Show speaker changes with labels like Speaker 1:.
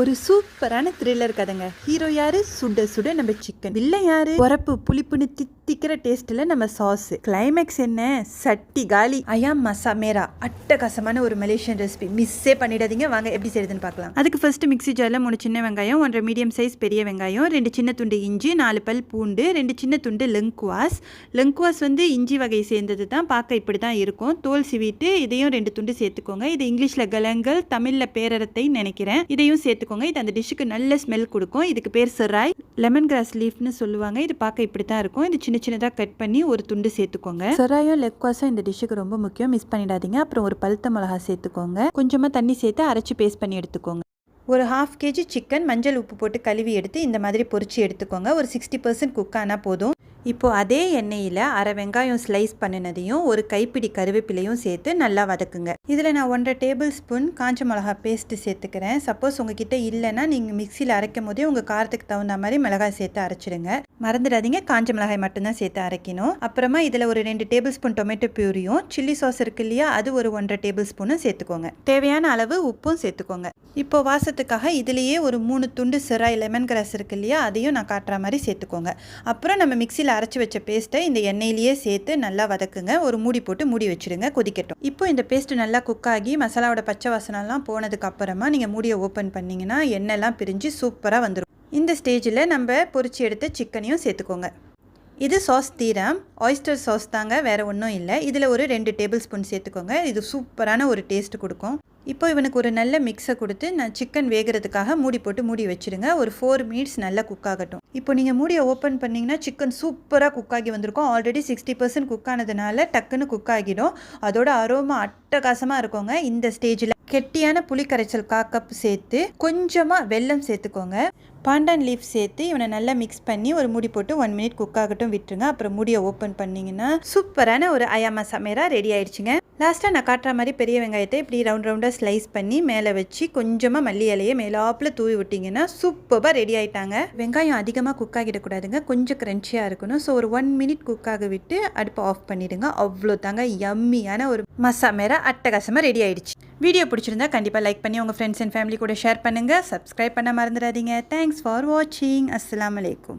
Speaker 1: ஒரு சூப்பரான thriller கதைங்க. Hero யாரு? சுட சுட நம்ம சிக்கன். வில்லன் யாரு? உரப்பு புளிப்புன்னு தித்திக்கிற டேஸ்ட்ல நம்ம சாஸ். கிளைமேக்ஸ் என்ன? சட்டி காலி. அயாம் மசா மேரா அட்டகாசமான ஒரு மலேசியன் ரெசிபி. மிஸ்ஸே பண்ணிடாதீங்க. வாங்க எப்படி செய்யுதுன்னு பார்க்கலாம். அதுக்கு ஃபர்ஸ்ட் மிக்ஸி ஜார்ல 3 சின்ன வெங்காயம், 1.5 மீடியம் சைஸ் பெரிய வெங்காயம், 2 சின்ன துண்டு இஞ்சி, 4 பல் பூண்டு, 2 சின்ன துண்டு லெங்குவாஸ். லெங்குவாஸ் வந்து இஞ்சி வகை சேர்ந்தது தான். பார்க்க இப்படி தான் இருக்கும். தோல் சிவிட்டு இதையும் 2 துண்டு சேர்த்துக்கோங்க. இது இங்கிலீஷ்ல கலங்கல், தமிழ்ல பேரரத்தை நினைக்கிறேன். இதையும் சேர்த்துக்கோங்க. இது அந்த டிஷ்ஷுக்கு நல்ல ஸ்மெல் கொடுக்கும். இதுக்கு பேர் செராய், லெமன் கிராஸ் லீஃப்னு சொல்லுவாங்க. இது பார்க்க இப்படி தான் இருக்கும். இது சின்ன சின்னதாக கட் பண்ணி ஒரு துண்டு சேர்த்துக்கோங்க. செராயும் லெக்வாஸும் இந்த டிஷ்ஷுக்கு ரொம்ப முக்கியம். மிஸ் பண்ணிடாதீங்க. அப்புறம் ஒரு பழுத்த மிளகா சேர்த்துக்கோங்க. கொஞ்சமாக தண்ணி சேர்த்து அரைச்சி பேஸ்ட் பண்ணி எடுத்துக்கோங்க. ஒரு 1/2 kg சிக்கன் மஞ்சள் உப்பு போட்டு கழுவி எடுத்து இந்த மாதிரி பொரிச்சு எடுத்துக்கோங்க. ஒரு 60% குக் ஆனால் போதும். இப்போது அதே எண்ணெயில் அரை வெங்காயம் ஸ்லைஸ் பண்ணினதையும் ஒரு கைப்பிடி கருவேப்பிலையும் சேர்த்து நல்லா வதக்குங்க. இதில் நான் 1.5 டேபிள் ஸ்பூன் காஞ்ச மிளகா பேஸ்ட்டு சேர்த்துக்கிறேன். சப்போஸ் உங்ககிட்ட இல்லைன்னா நீங்கள் மிக்சியில் அரைக்கும் போதே உங்கள் காரத்துக்கு தகுந்த மாதிரி மிளகாய் சேர்த்து அரைச்சிடுங்க. மறந்துடாதீங்க, காஞ்ச மிளகாய் மட்டும்தான் சேர்த்து அரைக்கணும். அப்புறமா இதில் ஒரு 2 டேபிள் ஸ்பூன் டொமேட்டோ பியூரியும் சில்லி சாஸ் இருக்கு இல்லையா, அது ஒரு 1.5 டேபிள் ஸ்பூனும் சேர்த்துக்கோங்க. தேவையான அளவு உப்பும் சேர்த்துக்கோங்க. இப்போ வாசத்துக்காக இதுலேயே ஒரு 3 துண்டு செராய் லெமன் கிராஸ் இருக்கு இல்லையா, அதையும் நான் காட்டுற மாதிரி சேர்த்துக்கோங்க. அப்புறம் நம்ம மிக்சியில் அரைச்சி வச்ச பேஸ்ட்டை இந்த எண்ணெயிலேயே சேர்த்து நல்லா வதக்குங்க. ஒரு மூடி போட்டு மூடி வச்சுடுங்க, கொதிக்கட்டும். இப்போ இந்த பேஸ்ட்டு நல்லா குக் ஆகி மசாலாவோட பச்சை வாசனெல்லாம் போனதுக்கு அப்புறமா நீங்கள் மூடியை ஓப்பன் பண்ணிங்கன்னா எண்ணெய்லாம் பிரிஞ்சு சூப்பராக வந்துடும். இந்த ஸ்டேஜில் நம்ம பொரிச்சு எடுத்த சிக்கனையும் சேர்த்துக்கோங்க. இது சாஸ் தீரம், ஆயிஸ்டர் சாஸ் தாங்க, வேறு ஒன்றும் இல்லை. இதில் ஒரு 2 டேபிள் ஸ்பூன் சேர்த்துக்கோங்க. இது சூப்பரான ஒரு டேஸ்ட் கொடுக்கும். இப்போ இவனுக்கு ஒரு நல்ல மிக்ஸை கொடுத்து நான் சிக்கன் வேகிறதுக்காக மூடி போட்டு மூடி வச்சுருங்க. ஒரு 4 மினிட்ஸ் நல்லா குக் ஆகட்டும். இப்போ நீங்கள் மூடியை ஓப்பன் பண்ணிங்கன்னா சிக்கன் சூப்பராக குக் ஆகி வந்திருக்கும். ஆல்ரெடி 60% குக் ஆனதுனால டக்குன்னு குக் ஆகிடும். அதோட அரோமா அட்டகாசமாக இருக்குங்க. இந்த ஸ்டேஜில் கெட்டியான புளி கரைச்சல் 1/4 கப் சேர்த்து கொஞ்சமாக வெல்லம் சேர்த்துக்கோங்க. பாண்டான் லீஃப் சேர்த்து இவனை நல்லா மிக்ஸ் பண்ணி ஒரு மூடி போட்டு 1 மினிட் குக் ஆகட்டும் விட்டுருங்க. அப்புறம் மூடியை ஓப்பன் பண்ணிங்கன்னா சூப்பரான ஒரு அயாமா சமேரா ரெடி ஆயிடுச்சுங்க. லாஸ்ட்டாக நான் காட்டுற மாதிரி பெரிய வெங்காயத்தை இப்படி ரவுண்டாக ஸ்லைஸ் பண்ணி மேலே வச்சு கொஞ்சமாக மல்லி இலையை மேலாப்பில் தூவி விட்டிங்கன்னா சூப்பராக ரெடி ஆகிட்டாங்க. வெங்காயம் அதிகமாக குக் ஆகிடக்கூடாதுங்க, கொஞ்சம் க்ரன்ச்சியாக இருக்கணும். ஸோ ஒரு 1 மினிட் குக் ஆக விட்டு அடுப்பை ஆஃப் பண்ணிவிடுங்க. அவ்வளோ தாங்க யம்மியான ஒரு மசாமேரா அட்டகாசமாக ரெடி ஆகிடுச்சு. வீடியோ பிடிச்சிருந்தா கண்டிப்பாக லைக் பண்ணி உங்கள் ஃப்ரெண்ட்ஸ் அண்ட் ஃபேமிலி கூட ஷேர் பண்ணுங்கள். சப்ஸ்கிரைப் பண்ண மறந்துடாதீங்க. தேங்க்ஸ் ஃபார் வாட்சிங். அஸ்ஸலாமு அலைக்கும்.